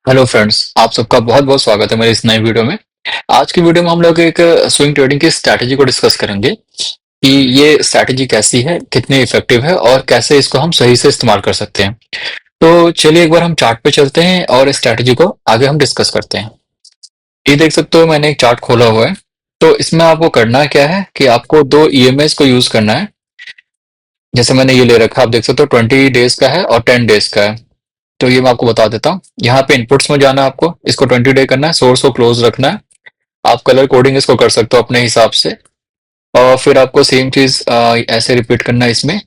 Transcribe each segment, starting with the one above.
Hello friends, आप सबका बहुत बहुत स्वागत है मेरे इस नए वीडियो में। आज की वीडियो में हम लोग एक स्विंग ट्रेडिंग की स्ट्रैटेजी को डिस्कस करेंगे कि ये स्ट्रैटेजी कैसी है, कितनी इफेक्टिव है और कैसे इसको हम सही से इस्तेमाल कर सकते हैं। तो चलिए एक बार हम चार्ट पे चलते हैं और इस स्ट्रैटेजी को आगे हम डिस्कस करते हैं। ये देख सकते हो, मैंने एक चार्ट खोला हुआ है। तो इसमें आपको करना क्या है कि आपको दो ईएमएस को यूज करना है। जैसे मैंने ये ले रखा है, आप देख सकते हो 20 डेज का है और 10 डेज का है। तो ये मैं आपको बता देता हूँ। यहाँ पे इनपुट्स में जाना है, आपको इसको 20 डे करना है, सोर्स को क्लोज रखना है। आप कलर कोडिंग इसको कर सकते हो अपने हिसाब से। और फिर आपको सेम चीज ऐसे रिपीट करना है इसमें।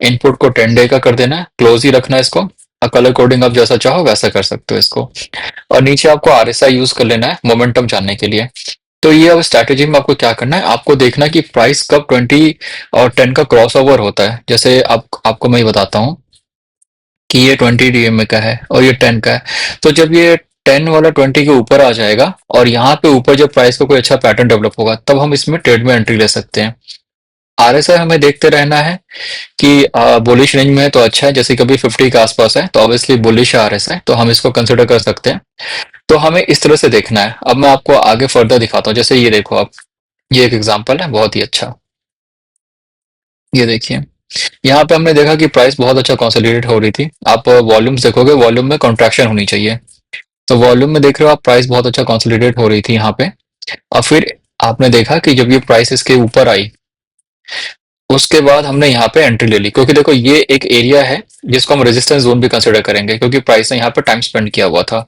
इनपुट को 10 डे का कर देना है, क्लोज ही रखना है इसको। और कलर कोडिंग आप जैसा चाहो वैसा कर सकते हो इसको। और नीचे आपको आरएसआई यूज कर लेना है मोमेंटम जानने के लिए। तो ये अब स्ट्रैटेजी में आपको क्या करना है, आपको देखना है कि प्राइस कब 20 और 10 का क्रॉस ओवर होता है। जैसे आपको मैं ये बताता हूँ कि ये 20 डीएमए का है और ये 10 का है। तो जब ये 10 वाला 20 के ऊपर आ जाएगा और यहाँ पे ऊपर जब प्राइस का कोई अच्छा पैटर्न डेवलप होगा, तब हम इसमें ट्रेड में एंट्री ले सकते हैं। आरएसआई हमें देखते रहना है कि बुलिश रेंज में है तो अच्छा है। जैसे कभी 50 के आसपास है तो ऑब्वियसली बुलिश है आरएसआई, तो हम इसको कंसिडर कर सकते हैं। तो हमें इस तरह से देखना है। अब मैं आपको आगे फर्दर दिखाता हूँ। जैसे ये देखो आप, ये एक एग्जांपल है बहुत ही अच्छा। ये देखिए, यहाँ पे हमने देखा कि प्राइस बहुत अच्छा कंसोलिडेट हो रही थी। आप वॉल्यूम्स देखोगे, वॉल्यूम में कॉन्ट्रैक्शन होनी चाहिए। तो वॉल्यूम में देख रहे हो आप, प्राइस बहुत अच्छा कंसोलिडेट हो रही थी यहाँ पे। और फिर आपने देखा कि जब ये प्राइस इसके ऊपर आई, उसके बाद हमने यहाँ पे एंट्री ले ली, क्योंकि देखो ये एक एरिया है जिसको हम रेजिस्टेंस जोन भी कंसिडर करेंगे, क्योंकि प्राइस ने यहाँ पे टाइम स्पेंड किया हुआ था,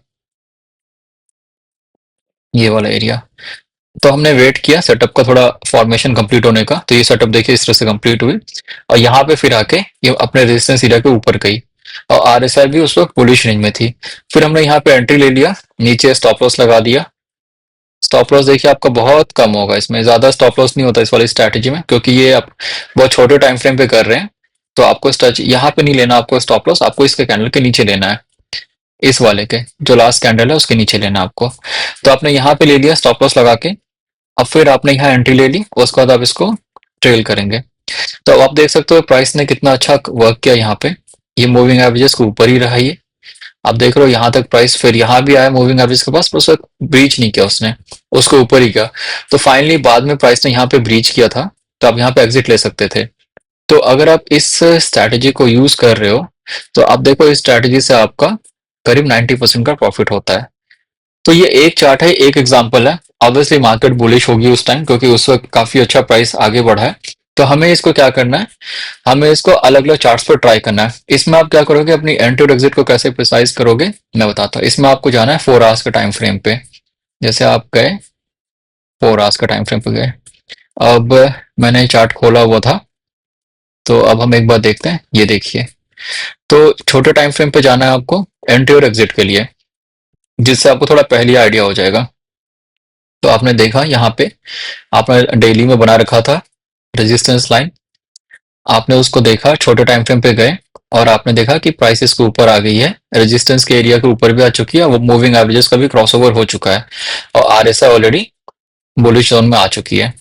ये वाला एरिया। तो हमने वेट किया सेटअप का, थोड़ा फॉर्मेशन कंप्लीट होने का। तो ये सेटअप देखिए इस तरह से कंप्लीट हुई। और यहाँ पे फिर आके ये अपने रेजिस्टेंस एरिया के ऊपर गई। और आरएसआई भी उस वक्त बुलिश रेंज में थी। फिर हमने यहाँ पे एंट्री ले लिया, नीचे स्टॉप लॉस लगा दिया। स्टॉप लॉस देखिए आपका बहुत कम होगा, इसमें ज्यादा स्टॉप लॉस नहीं होता इस वाली स्ट्रैटेजी में, क्योंकि ये आप बहुत छोटे टाइम फ्रेम पे कर रहे हैं। तो आपको यहाँ पे नहीं लेना, आपको स्टॉप लॉस आपको इसके कैंडल के नीचे लेना है। इस वाले के जो लास्ट कैंडल है उसके नीचे लेना है आपको। तो आपने यहाँ पे ले लिया स्टॉप लॉस लगा के। अब फिर आपने यहाँ एंट्री ले ली, उसके बाद आप इसको ट्रेल करेंगे। तो अब आप देख सकते हो प्राइस ने कितना अच्छा वर्क किया यहाँ पे। ये मूविंग एवरेजेस के ऊपर ही रहा ये। आप देख रहे हो यहाँ तक प्राइस फिर यहाँ भी आया मूविंग एवरेज के पास, पर उसे ब्रीच नहीं किया उसने, उसके ऊपर ही किया। तो फाइनली बाद में प्राइस ने यहाँ पे ब्रीच किया था, तो आप यहाँ पे एग्जिट ले सकते थे। तो अगर आप इस स्ट्रैटेजी को यूज कर रहे हो, तो आप देखो इस स्ट्रैटेजी से आपका करीब 90% का प्रॉफिट होता है। तो ये एक चार्ट है, एक एग्जांपल है। ऑब्वियसली मार्केट बुलिश होगी उस टाइम, क्योंकि उस वक्त काफी अच्छा प्राइस आगे बढ़ा है। तो हमें इसको क्या करना है, हमें इसको अलग अलग चार्ट्स पर ट्राई करना है। इसमें आप क्या करोगे, अपनी एंट्री और एग्जिट को कैसे प्रिसाइज करोगे मैं बताता हूँ। इसमें आपको जाना है 4 आवर्स के टाइम फ्रेम पे। जैसे आप गए 4 आवर्स का टाइम फ्रेम पे गए। अब मैंने चार्ट खोला हुआ था, तो अब हम एक बार देखते हैं। ये देखिए, तो छोटे टाइम फ्रेम पे जाना है आपको एंट्री और एग्जिट के लिए, जिससे आपको थोड़ा पहले आइडिया हो जाएगा। तो आपने देखा यहाँ पे आपने डेली में बना रखा था रेजिस्टेंस लाइन। आपने उसको देखा, छोटे टाइम फ्रेम पे गए और आपने देखा कि प्राइस इसके ऊपर आ गई है, रेजिस्टेंस के एरिया के ऊपर भी आ चुकी है, वो मूविंग एवरेजेस का भी क्रॉसओवर हो चुका है। और आरएसआई ऑलरेडी बुलिश जोन में आ चुकी है।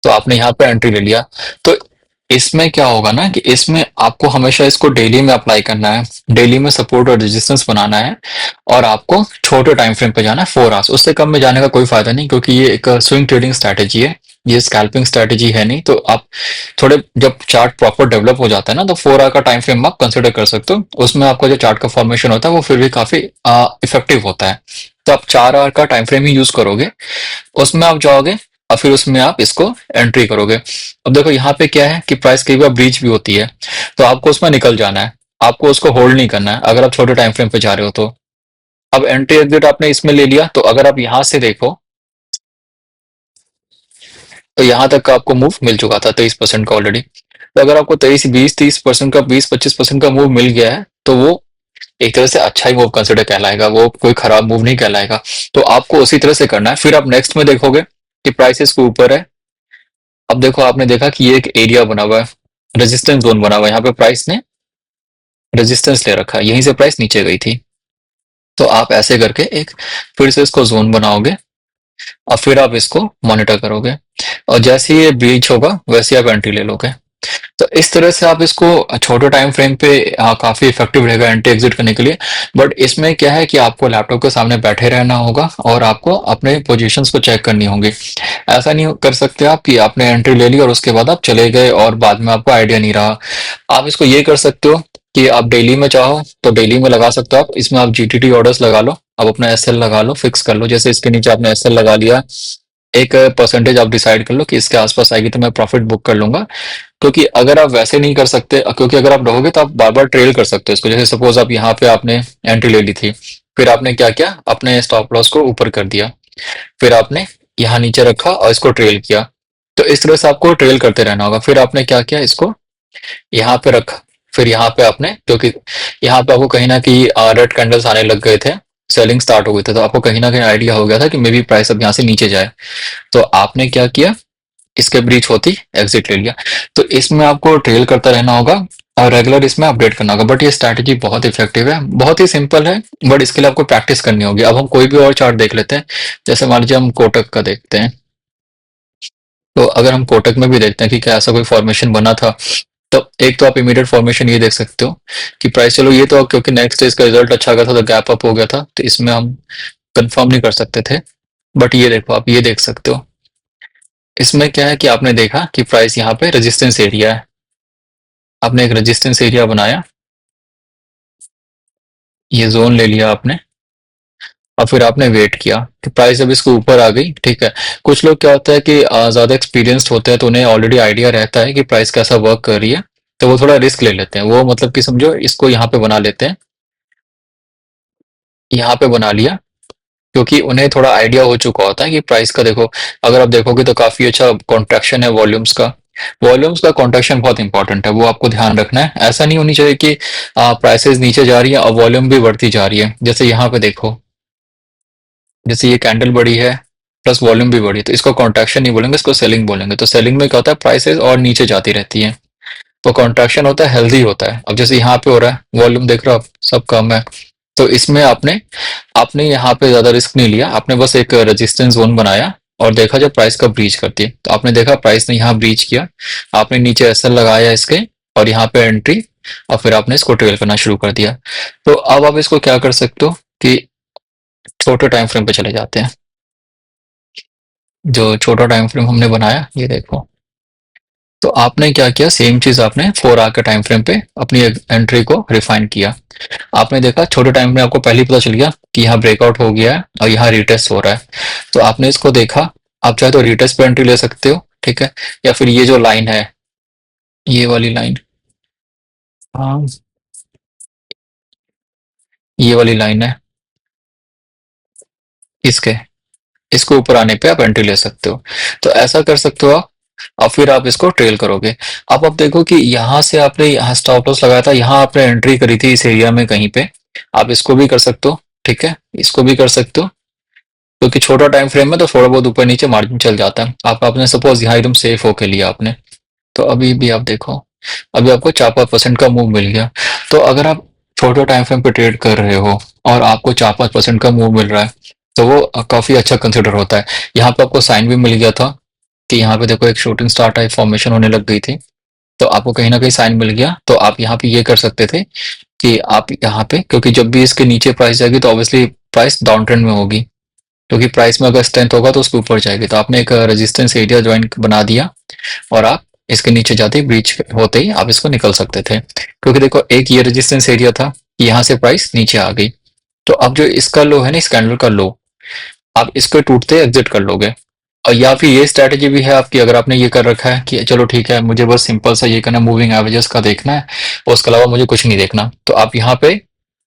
तो आपने यहाँ पे एंट्री ले लिया। तो इसमें क्या होगा ना कि इसमें आपको हमेशा इसको डेली में अप्लाई करना है, डेली में सपोर्ट और रेजिस्टेंस बनाना है। और आपको छोटे टाइम फ्रेम पे जाना है 4 आवर्स, उससे कम में जाने का कोई फायदा नहीं, क्योंकि ये एक स्विंग ट्रेडिंग स्ट्रैटेजी है, ये स्कैल्पिंग स्ट्रैटेजी है नहीं। तो आप थोड़े जब चार्ट प्रॉपर डेवलप हो जाता है ना, तो 4 आवर का टाइम फ्रेम आप कंसिडर कर सकते हो। उसमें आपका जो चार्ट का फॉर्मेशन होता है वो फिर भी काफी इफेक्टिव होता है। तो आप 4 आवर का टाइम फ्रेम ही यूज करोगे, उसमें आप जाओगे और फिर उसमें आप इसको एंट्री करोगे। अब देखो यहाँ पे क्या है कि प्राइस कई बार ब्रीच भी होती है, तो आपको उसमें निकल जाना है, आपको उसको होल्ड नहीं करना है अगर आप छोटे टाइम फ्रेम पे जा रहे हो तो। अब एंट्री एग्जिट आपने इसमें ले लिया, तो अगर आप यहाँ से देखो तो यहाँ तक का आपको मूव मिल चुका था 23% का ऑलरेडी। तो अगर आपको 23 20 30% का 20 25% का मूव मिल गया है, तो वो एक तरह से अच्छा ही मूव कंसिडर कहलाएगा, वो कोई खराब मूव नहीं कहलाएगा। तो आपको उसी तरह से करना है। फिर आप नेक्स्ट में देखोगे कि प्राइसेस के ऊपर है। अब देखो आपने देखा कि ये एक एरिया बना हुआ है, रेजिस्टेंस जोन बना हुआ है, यहाँ पे प्राइस ने रेजिस्टेंस ले रखा है, यहीं से प्राइस नीचे गई थी। तो आप ऐसे करके एक फिर से इसको जोन बनाओगे और फिर आप इसको मॉनिटर करोगे। और जैसे ही ये ब्रीच होगा वैसे ही आप एंट्री ले लोगे। तो इस तरह से आप इसको छोटे टाइम फ्रेम पे काफ़ी इफ़ेक्टिव रहेगा एंट्री एग्ज़िट करने के लिए। बट इसमें क्या है कि आपको लैपटॉप के सामने बैठे रहना होगा और आपको अपने पोज़ीशंस को चेक करनी होंगी। ऐसा नहीं कर सकते आप कि आपने एंट्री ले ली और उसके बाद आप चले गए और बाद में आपको आइडिया नहीं रहा। आप इसको ये कर सकते हो कि आप डेली में चाहो तो डेली में लगा सकते हो आप। इसमें आप जीटीटी ऑर्डर्स लगा लो, आप अपना एसएल लगा लो, फिक्स कर लो। जैसे इसके नीचे आपने एसएल लगा लिया, एक परसेंटेज आप डिसाइड कर लो कि इसके आसपास आएगी तो मैं प्रॉफिट बुक कर लूंगा। क्योंकि अगर आप वैसे नहीं कर सकते, क्योंकि अगर आप रहोगे तो आप बार बार ट्रेल कर सकते हो इसको। जैसे सपोज आप यहाँ पे आपने एंट्री ले ली थी, फिर आपने क्या किया, अपने स्टॉप लॉस को ऊपर कर दिया, फिर आपने यहाँ नीचे रखा और इसको ट्रेल किया। तो इस तरह से आपको ट्रेल करते रहना होगा। फिर आपने क्या किया, इसको यहाँ पे रखा, फिर यहाँ पे आपने, क्योंकि यहाँ पे आपको कहीं ना कहीं रेड कैंडल्स आने लग गए थे, सेलिंग स्टार्ट हो गए थे, तो आपको कहीं ना कहीं आइडिया हो गया था कि मे बी प्राइस अब यहाँ से नीचे जाए। तो आपने क्या किया, इसके ब्रीच होती एग्जिट ले लिया। तो इसमें आपको ट्रेल करता रहना होगा और रेगुलर इसमें अपडेट करना होगा। बट ये स्ट्रैटेजी बहुत इफेक्टिव है, बहुत ही सिंपल है, बट इसके लिए आपको प्रैक्टिस करनी होगी। अब हम कोई भी और चार्ट देख लेते हैं। जैसे मान लीजिए हम कोटक का देखते हैं। तो अगर हम कोटक में भी देखते हैं कि क्या ऐसा कोई फॉर्मेशन बना था, तो एक तो आप इमीडिएट फॉर्मेशन ये देख सकते हो कि प्राइस, चलो ये तो क्योंकि नेक्स्ट डे इसका रिजल्ट अच्छा गया था तो गैप अप हो गया था, तो इसमें हम कंफर्म नहीं कर सकते थे। बट ये देखो, आप ये देख सकते हो, इसमें क्या है कि आपने देखा कि प्राइस यहाँ पे रेजिस्टेंस एरिया है, आपने एक रेजिस्टेंस एरिया बनाया, ये जोन ले लिया आपने, और फिर आपने वेट किया कि प्राइस अब इसके ऊपर आ गई, ठीक है। कुछ लोग क्या होता है कि ज्यादा एक्सपीरियंस्ड होते हैं तो उन्हें ऑलरेडी आइडिया रहता है कि प्राइस कैसा वर्क कर रही है, तो वो थोड़ा रिस्क ले लेते हैं। वो मतलब कि समझो इसको यहाँ पे बना लेते हैं, यहाँ पे बना लिया, क्योंकि उन्हें थोड़ा आइडिया हो चुका होता है कि प्राइस का, देखो अगर आप देखोगे तो काफी अच्छा कॉन्ट्रैक्शन है वॉल्यूम्स का। वॉल्यूम्स का कॉन्ट्रैक्शन बहुत इंपॉर्टेंट है, वो आपको ध्यान रखना है। ऐसा नहीं होनी चाहिए कि प्राइसेस नीचे जा रही है और वॉल्यूम भी बढ़ती जा रही है। जैसे यहाँ पे देखो, जैसे ये कैंडल बड़ी है प्लस वॉल्यूम भी बड़ी है, तो इसको कॉन्ट्रैक्शन नहीं बोलेंगे, इसको सेलिंग बोलेंगे। तो सेलिंग में क्या होता है, प्राइसेस और नीचे जाती रहती है, तो कॉन्ट्रैक्शन होता है, हेल्दी होता है। अब जैसे यहाँ पे हो रहा है, वॉल्यूम देख रहे हो आप, सब कम है, तो इसमें आपने आपने यहाँ पे ज्यादा रिस्क नहीं लिया, आपने बस एक रेजिस्टेंस जोन बनाया और देखा जब प्राइस का ब्रीच करती है, तो आपने देखा प्राइस ने यहाँ ब्रीच किया, आपने नीचे एसएल लगाया इसके, और यहाँ पे एंट्री, और फिर आपने इसको ट्रेल करना शुरू कर दिया। तो अब आप इसको क्या कर सकते हो कि छोटे टाइम फ्रेम पे चले जाते हैं। जो छोटा टाइम फ्रेम हमने बनाया, ये देखो, तो आपने क्या किया, सेम चीज आपने 4 आवर के टाइम फ्रेम पे अपनी एंट्री को रिफाइन किया। आपने देखा छोटे टाइम में आपको पहले ही पता चल गया कि यहाँ ब्रेकआउट हो गया है और यहाँ रिटेस्ट हो रहा है, तो आपने इसको देखा। आप चाहे तो रिटेस्ट पे एंट्री ले सकते हो, ठीक है, या फिर ये जो लाइन है, ये वाली लाइन, हाँ, ये वाली लाइन है, इसके इसको ऊपर आने पे आप एंट्री ले सकते हो। तो ऐसा कर सकते हो आप, और फिर आप इसको ट्रेल करोगे। अब आप देखो कि यहाँ से आपने यहाँ स्टॉप लॉस लगाया था, यहाँ आपने एंट्री करी थी इस एरिया में कहीं पे, आप इसको भी कर सकते हो, ठीक है, इसको भी कर सकते हो। क्योंकि छोटा टाइम फ्रेम में तो थोड़ा बहुत ऊपर नीचे मार्जिन चल जाता है। आप आपने सपोज यहाँ एकदम सेफ होके लिया आपने, तो अभी भी आप देखो, अभी आपको 4-5% का मूव मिल गया। तो अगर आप छोटे टाइम फ्रेम पे ट्रेड कर रहे हो और आपको 4-5% का मूव मिल रहा है, तो वो काफी अच्छा कंसिडर होता है। यहाँ पे आपको साइन भी मिल गया था कि यहाँ पे देखो एक शूटिंग स्टार टाइप फॉर्मेशन होने लग गई थी, तो आपको कहीं ना कहीं साइन मिल गया। तो आप यहाँ पे ये कर सकते थे कि आप यहाँ पे, क्योंकि जब भी इसके नीचे प्राइस जाएगी तो ऑब्वियसली प्राइस डाउन ट्रेंड में होगी, क्योंकि प्राइस में अगर स्ट्रेंथ होगा तो उसके ऊपर जाएगी। तो आपने एक रेजिस्टेंस एरिया ज्वाइन बना दिया और आप इसके नीचे जाते ही, ब्रीच होते ही आप इसको निकल सकते थे। क्योंकि देखो एक ये रेजिस्टेंस एरिया था, यहाँ से प्राइस नीचे आ गई, तो अब जो इसका लो है ना, इस कैंडल का लो, आप इसको टूटते एग्जिट कर लोगे। और या फिर ये स्ट्रैटेजी भी है आपकी, अगर आपने ये कर रखा है कि चलो ठीक है, मुझे बस सिंपल सा ये करना, मूविंग एवरेजेस का देखना है और उसके अलावा मुझे कुछ नहीं देखना, तो आप यहाँ पे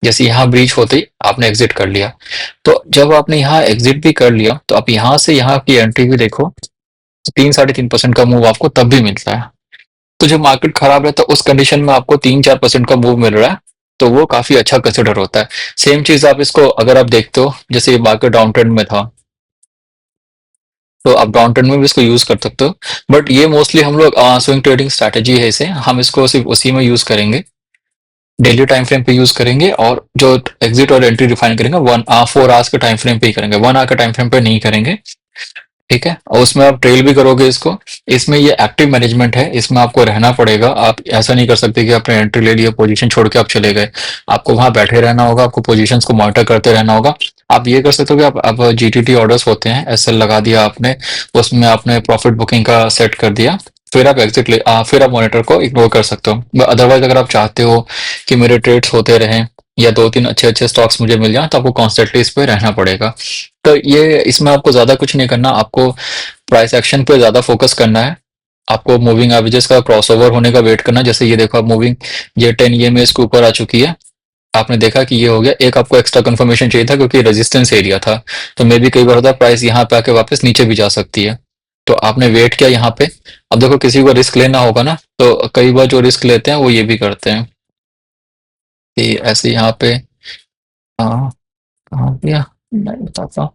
जैसे यहाँ ब्रीच होते ही आपने एग्जिट कर लिया। तो जब आपने यहाँ एग्जिट भी कर लिया, तो आप यहाँ से यहाँ की एंट्री भी देखो, तो 3-3.5% का मूव आपको तब भी मिलता है। तो जब मार्केट खराब रहता है उस कंडीशन में आपको 3-4% का मूव मिल रहा है, तो वो काफी अच्छा कंसिडर होता है। सेम चीज आप इसको अगर आप देखते हो, जैसे ये मार्केट डाउन ट्रेंड में था, तो आप डाउन ट्रेंड में भी इसको यूज कर सकते हो। बट ये मोस्टली हम लोग स्विंग ट्रेडिंग स्ट्रैटेजी है, इसे हम इसको सिर्फ उसी में यूज करेंगे, डेली टाइम फ्रेम पे यूज करेंगे, और जो एग्जिट और एंट्री डिफाइन करेंगे 4 आवर्स के टाइम फ्रेम पे ही करेंगे, 1 आवर के टाइम फ्रेम पे नहीं करेंगे। ठीक है? और उसमें आप ट्रेल भी करोगे इसको। इसमें ये एक्टिव मैनेजमेंट है, इसमें आपको रहना पड़ेगा। आप ऐसा नहीं कर सकते कि आपने एंट्री ले लिया, पोजीशन छोड़ के आप चले गए। आपको वहाँ बैठे रहना होगा, आपको पोजीशंस को मॉनिटर करते रहना होगा। आप ये कर सकते हो कि आप अब जीटीटी ऑर्डर्स होते हैं, एसएल लगा दिया आपने, उसमें आपने प्रॉफिट बुकिंग का सेट कर दिया, फिर आप फिर आप मॉनिटर को इग्नोर कर सकते हो। अदरवाइज अगर आप चाहते हो कि मेरे ट्रेड्स होते रहें या 2-3 अच्छे-अच्छे स्टॉक्स मुझे मिल जाएँ, तो आपको कॉन्स्टेंटली इस पे रहना पड़ेगा। तो ये इसमें आपको ज़्यादा कुछ नहीं करना, आपको प्राइस एक्शन पे ज़्यादा फोकस करना है। आपको मूविंग एवरेजेस का क्रॉसओवर होने का वेट करना है। जैसे ये देखो, आप मूविंग ये 10 ईएमए इसके ऊपर आ चुकी है। आपने देखा कि ये हो गया। एक आपको एक्स्ट्रा कंफर्मेशन चाहिए था क्योंकि रेजिस्टेंस एरिया था। तो मे बी कई बार होता है प्राइस यहाँ पे आके वापस नीचे भी जा सकती है। तो आपने वेट किया यहाँ पे। अब देखो, किसी को रिस्क लेना होगा ना, तो कई बार जो रिस्क लेते हैं वो ये भी करते हैं कि ऐसे यहाँ पे कहाँ गया, मैं बताता हूँ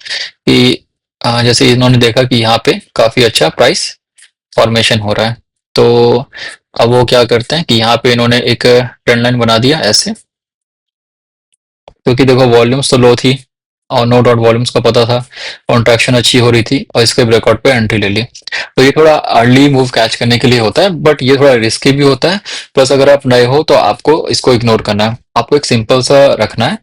कि जैसे इन्होंने देखा कि यहाँ पे काफी अच्छा प्राइस फॉर्मेशन हो रहा है। तो अब वो क्या करते हैं कि यहाँ पे इन्होंने एक ट्रेंड लाइन बना दिया ऐसे, क्योंकि देखो वॉल्यूम्स तो लो थी और नो डाउट वॉल्यूम्स का पता था, कॉन्ट्रैक्शन अच्छी हो रही थी और इसके ब्रेकआउट पे एंट्री ले ली। तो ये थोड़ा अर्ली मूव कैच करने के लिए होता है, बट ये थोड़ा रिस्की भी होता है। प्लस अगर आप नए हो तो आपको इसको इग्नोर करना है। आपको एक सिंपल सा रखना है।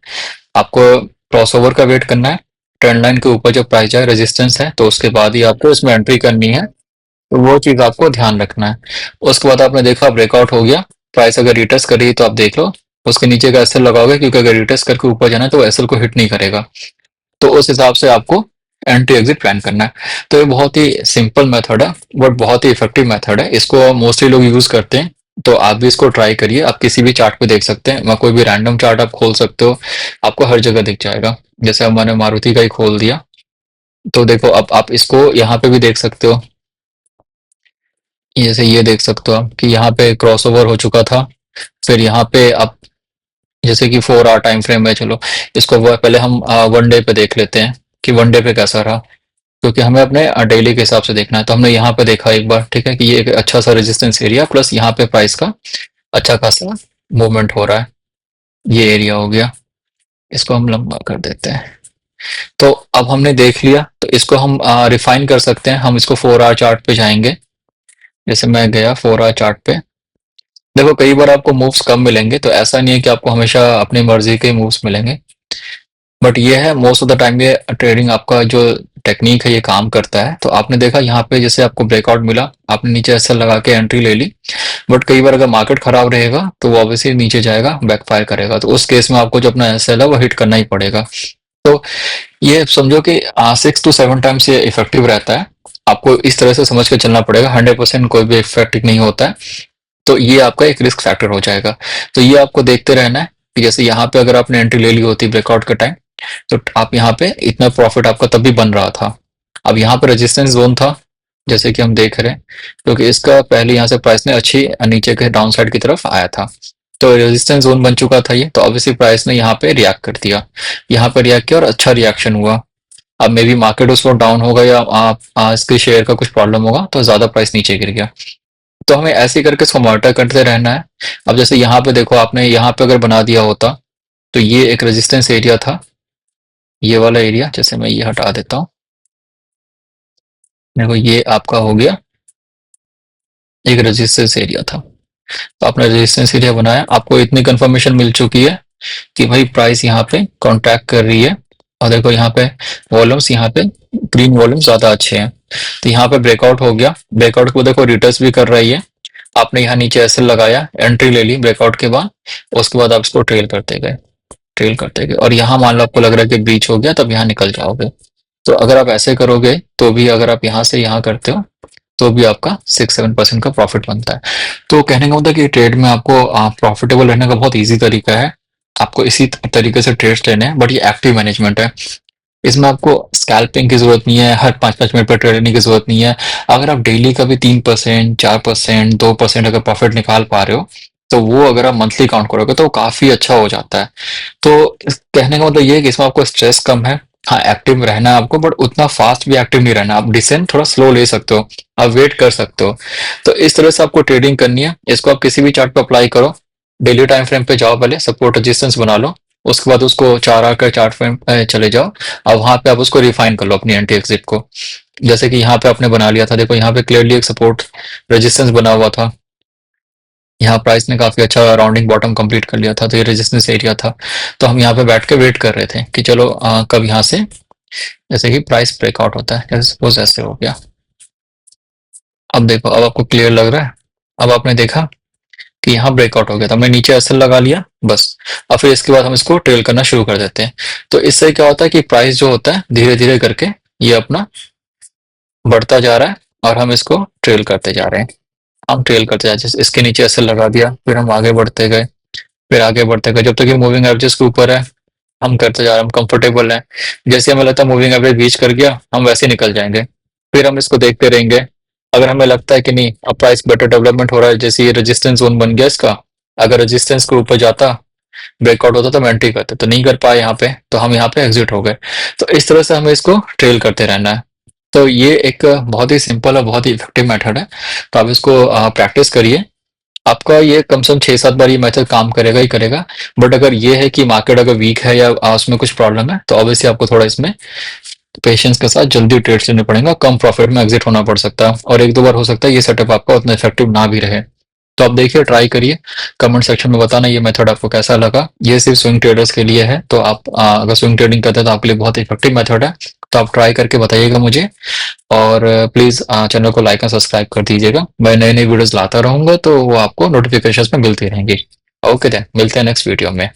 आपको क्रॉसओवर का वेट करना है। ट्रेंड लाइन के ऊपर जब प्राइस जाए, रेजिस्टेंस है, तो उसके बाद ही आपको इसमें एंट्री करनी है। तो वो चीज आपको ध्यान रखना है। उसके बाद आपने देखा ब्रेकआउट हो गया, प्राइस अगर रिटेस्ट कर रही है तो आप देख लो, उसके नीचे का एसएल लगाओगे, क्योंकि अगर रिटेस्ट करके ऊपर जाना है तो एसएल को हिट नहीं करेगा। तो उस हिसाब से आपको एंट्री एग्जिट प्लान करना है। तो ये बहुत ही सिंपल मेथड है, बट बहुत ही इफेक्टिव मेथड है। इसको मोस्टली लोग यूज करते हैं। तो आप भी इसको ट्राई करिए। आप किसी भी चार्ट पे देख सकते हैं, वहाँ कोई भी रैंडम चार्ट आप खोल सकते हो, आपको हर जगह दिख जाएगा। जैसे अब मैंने मारुति का ही खोल दिया, तो देखो अब आप इसको यहाँ पे भी देख सकते हो। जैसे ये देख सकते हो आप कि यहाँ पे क्रॉसओवर हो चुका था। फिर यहाँ पे आप जैसे कि 4 आवर टाइम फ्रेम है, चलो इसको पहले हम 1 डे पे देख लेते हैं कि 1 डे पे कैसा रहा, क्योंकि हमें अपने डेली के हिसाब से देखना है। तो हमने यहाँ पे देखा एक बार, ठीक है, कि ये एक अच्छा सा रेजिस्टेंस एरिया, प्लस यहाँ पे प्राइस का अच्छा खासा मूवमेंट हो रहा है। ये एरिया हो गया, इसको हम लंबा कर देते हैं। तो अब हमने देख लिया, तो इसको हम रिफाइन कर सकते हैं। हम इसको 4 आवर चार्ट पे जाएंगे। जैसे मैं गया 4 आवर चार्ट पे, देखो कई बार आपको मूव्स कम मिलेंगे, तो ऐसा नहीं है कि आपको हमेशा अपनी मर्जी के मूव्स मिलेंगे। बट ये है, मोस्ट ऑफ द टाइम ये ट्रेडिंग आपका जो टेक्निक है ये काम करता है। तो आपने देखा यहाँ पे जैसे आपको ब्रेकआउट मिला, आपने नीचे ऐसा लगा के एंट्री ले ली। बट कई बार अगर मार्केट खराब रहेगा तो वो ऑब्वियसली नीचे जाएगा, बैकफायर करेगा। तो उस केस में आपको जो अपना एसएल है वो हिट करना ही पड़ेगा। तो ये समझो कि 6 to 7 टाइम्स ये इफेक्टिव रहता है। आपको इस तरह से समझ के चलना पड़ेगा। 100% कोई भी इफेक्टिव नहीं होता है। तो ये आपका एक रिस्क फैक्टर हो जाएगा। तो ये आपको देखते रहना है कि जैसे यहाँ पे अगर आपने एंट्री ले ली होती ब्रेकआउट के टाइम, तो आप यहाँ पे इतना प्रॉफिट आपका तब भी बन रहा था। अब यहाँ पे रेजिस्टेंस जोन था, जैसे कि हम देख रहे हैं, क्योंकि इसका पहले यहाँ से प्राइस ने अच्छी नीचे के डाउन साइड की तरफ आया था। तो रेजिस्टेंस जोन बन चुका था ये, तो ऑब्वियसली प्राइस ने यहाँ पे रिएक्ट कर दिया। यहाँ पे रिएक्ट किया और अच्छा रिएक्शन हुआ। अब मे बी मार्केट उस वक्त डाउन होगा या इसके शेयर का कुछ प्रॉब्लम होगा, तो ज्यादा प्राइस नीचे गिर गया। तो हमें ऐसे ही करके इसको मॉनिटर करते रहना है। अब जैसे यहाँ पे देखो, आपने यहाँ पे अगर बना दिया होता, तो ये एक रेजिस्टेंस एरिया था, ये वाला एरिया। जैसे मैं ये हटा देता हूँ, देखो ये आपका हो गया एक रेजिस्टेंस एरिया था। तो आपने रेजिस्टेंस एरिया बनाया, आपको इतनी कंफर्मेशन मिल चुकी है कि भाई प्राइस यहाँ पे कॉन्ट्रैक्ट कर रही है। और देखो यहाँ पे वॉल्यूम्स, यहाँ पे ग्रीन वॉल्यूम ज्यादा अच्छे हैं। तो यहाँ पे ब्रेकआउट हो गया, ब्रेकआउट को देखो रिटर्स भी कर रही है। आपने यहाँ नीचे एसएल लगाया, एंट्री ले ली ब्रेकआउट के बाद, उसके बाद आप इसको ट्रेल करते गए, ट्रेल करते गए, और यहाँ मान लो आपको लग रहा है कि ब्रीच हो गया, तब यहाँ निकल जाओगे। तो अगर आप ऐसे करोगे तो भी, अगर आप यहाँ से यहाँ करते हो तो भी आपका 6-7% का प्रॉफिट बनता है। तो कहने का मतलब है कि ट्रेड में आपको प्रॉफिटेबल रहने का बहुत ईजी तरीका है। आपको इसी तरीके से ट्रेड्स लेने हैं, बट ये एक्टिव मैनेजमेंट है। इसमें आपको स्कैल्पिंग की जरूरत नहीं है, हर 5-5 मिनट पर ट्रेड लेने की जरूरत नहीं है। अगर आप डेली का भी 3%, 4%, 2% अगर प्रॉफिट निकाल पा रहे हो, तो वो अगर आप मंथली काउंट करोगे तो काफी अच्छा हो जाता है। तो कहने का मतलब ये है कि इसमें आपको स्ट्रेस कम है। हाँ, एक्टिव रहना है आपको, बट उतना फास्ट भी एक्टिव नहीं रहना। आप डिसीजन थोड़ा स्लो ले सकते हो, आप वेट कर सकते हो। तो इस तरह से आपको ट्रेडिंग करनी है। इसको आप किसी भी चार्ट पे अप्लाई करो। डेली टाइम फ्रेम पे जाओ, पहले सपोर्ट रेजिस्टेंस बना लो, उसके बाद उसको 4 आर का चार्ट फ्रेम पे चले जाओ। अब वहां पे आप उसको रिफाइन कर लो अपनी एंटी एग्जिट को। जैसे कि यहाँ पे आपने बना लिया था, देखो यहाँ पे क्लियरली एक सपोर्ट रेजिस्टेंस बना हुआ था। यहाँ प्राइस ने काफी अच्छा राउंडिंग बॉटम कंप्लीट कर लिया था, तो ये रेजिस्टेंस एरिया था। तो हम यहाँ पे बैठ के वेट कर रहे थे कि चलो कब यहाँ से जैसे कि प्राइस ब्रेकआउट होता है, जैसे सपोज ऐसे हो गया। अब देखो, अब आपको क्लियर लग रहा है। अब आपने देखा कि यहाँ ब्रेकआउट हो गया था, हमने नीचे एसएल लगा लिया बस। अब फिर इसके बाद हम इसको ट्रेल करना शुरू कर देते हैं। तो इससे क्या होता है कि प्राइस जो होता है धीरे धीरे करके ये अपना बढ़ता जा रहा है, और हम इसको ट्रेल करते जा रहे हैं। हम ट्रेल करते जा रहे हैं, जैसे इसके नीचे एसएल लगा दिया, फिर हम आगे बढ़ते गए, फिर आगे बढ़ते गए, जब तक ये मूविंग एवरेजेस के ऊपर है हम करते जा रहे हैं, हम कंफर्टेबल हैं। जैसे हमें लगता है मूविंग एवरेज बीच कर गया, हम वैसे ही निकल जाएंगे। फिर हम इसको देखते रहेंगे। अगर हमें लगता है कि नहीं अब प्राइस बेटर डेवलपमेंट हो रहा है, जैसे ये रेजिस्टेंस जोन बन गया इसका, अगर रेजिस्टेंस के ऊपर जाता, ब्रेकआउट होता तो हम एंट्री करते, तो नहीं कर पाए यहाँ पे, तो हम यहाँ पे एग्जिट हो गए। तो इस तरह से हमें इसको ट्रेल करते रहना है। तो ये एक बहुत ही सिंपल और बहुत ही इफेक्टिव मेथड है। तो आप इसको प्रैक्टिस करिए। आपका ये कम से कम 6-7 बार ये मेथड काम करेगा ही करेगा। बट अगर ये है कि मार्केट अगर वीक है या उसमें कुछ प्रॉब्लम है, तो ऑब्वियसली आपको थोड़ा इसमें पेशेंस के साथ जल्दी ट्रेड्स लेने पड़ेगा, कम प्रॉफिट में एग्जिट होना पड़ सकता है, और 1-2 बार हो सकता है ये सेटअप आपका उतना इफेक्टिव ना भी रहे। तो आप देखिए, ट्राई करिए, कमेंट सेक्शन में बताना ये मेथड आपको कैसा लगा। ये सिर्फ स्विंग ट्रेडर्स के लिए है, तो आप अगर स्विंग ट्रेडिंग करते हैं तो आपके लिए बहुत इफेक्टिव मेथड है। तो आप ट्राई करके बताइएगा मुझे, और प्लीज चैनल को लाइक और सब्सक्राइब कर दीजिएगा। मैं नई नई वीडियोस लाता रहूंगा, तो वो आपको नोटिफिकेशंस में मिलती रहेंगी। ओके देन, मिलते हैं नेक्स्ट वीडियो में।